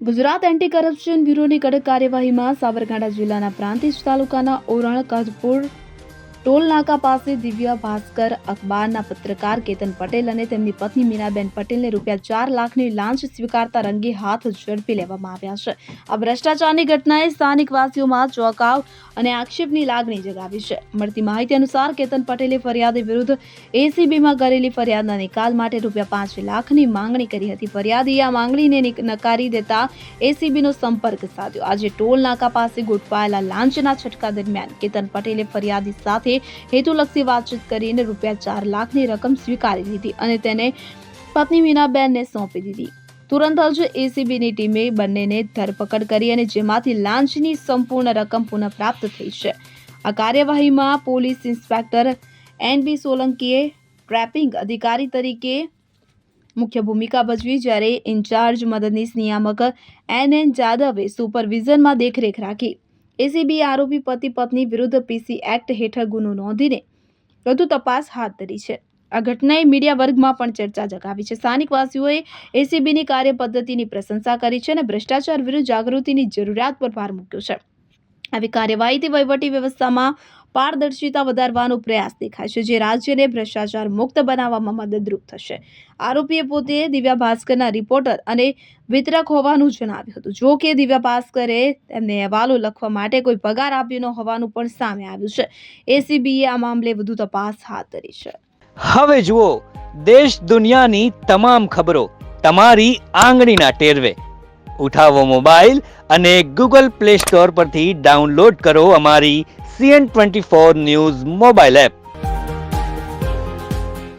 Gujarat anti corruption બ્યુરોની કડક કાર્યવાહીમાં સાબરકાંઠા જિલ્લાના પ્રાંતિજ તાલુકાના ઓરણ કદપુર ટોલ નાકા પાસે દિવ્યા ભાસ્કર અખબારના પત્રકાર કેતન પટેલ અને તેમની પત્ની મીનાબેન પટેલને ₹4 લાખની લાંચ સ્વીકારતા રંગે હાથ ઝડપી લેવામાં આવ્યા છે. આ ભ્રષ્ટાચારની ઘટનાએ સ્થાનિક વાસીઓમાં ચોંકાવ અને આક્ષેપની લાગણી જગાવી છે. મળતી માહિતી અનુસાર કેતન પટેલે ફરિયાદી વિરુદ્ધ એસીબીમાં કરેલી ફરિયાદના નિકાલ માટે ₹5 લાખની માંગણી કરી હતી. ફરિયાદીએ આ માંગણીને નકારી દેતા એસીબીનો સંપર્ક સાધ્યો. આજે ટોલ નાકા પાસે ગોઠવાયેલા લાંચના છટકા દરમિયાન કેતન પટેલે ફરિયાદી સાથે હેતુલક્ષી વાતચીત કરીને ₹4 લાખની રકમ સ્વીકારી લીધી અને તેને પત્ની મીનાબેનને સોંપી દીધી. તુરંત જ એસીબીની ટીમે બંનેને ધરપકડ કરી અને જેમાંથી લાંચની સંપૂર્ણ રકમ પુનઃપ્રાપ્ત થઈ છે. આ કાર્યવાહીમાં પોલીસ ઇન્સ્પેક્ટર NB સોલંકીએ ટ્રેપિંગ અધિકારી તરીકે મુખ્ય ભૂમિકા ભજવી, જ્યારે ઇન્ચાર્જ મદદનીશ નિયામક NN જાદવે સુપરવિઝનમાં દેખરેખ રાખી. એસીબીએ આરોપી પતિ પત્ની વિરુદ્ધ PC એક્ટ હેઠળ ગુનો નોંધીને વધુ તપાસ હાથ ધરી છે. આ ઘટનાએ મીડિયા વર્ગમાં પણ ચર્ચા જગાવી છે. સ્થાનિક વાસીઓએ એસીબીની કાર્યપદ્ધતિની પ્રશંસા કરી છે અને ભ્રષ્ટાચાર વિરુદ્ધ જાગૃતિની જરૂરિયાત પર ભાર મૂક્યો છે. આવી કાર્યવાહીથી વહીવટી વ્યવસ્થામાં પારદર્શિતા વધારવાનો પ્રયાસ દેખાય છે, જે રાજ્યને ભ્રષ્ટાચાર મુક્ત બનાવવામાં મદદરૂપ થશે. આરોપીએ પોતે દિવ્યા ભાસ્કરના રિપોર્ટર અને વિતરક હોવાનું જણાવ્યું હતું. જો કે દિવ્યા ભાસ્કરે તેમને અહેવાલો લખવા માટે કોઈ પગાર આપ્યો ન હોવાનું પણ સામે આવ્યું છે. એસીબીએ આ મામલે વધુ તપાસ હાથ ધરી છે. હવે જુઓ દેશ દુનિયાની તમામ ખબરો તમારી આંગળીના ટેરવે. ઉઠાવો મોબાઈલ અને Google Play Store પરથી ડાઉનલોડ કરો અમારી CN24 ન્યૂઝ મોબાઈલ એપ.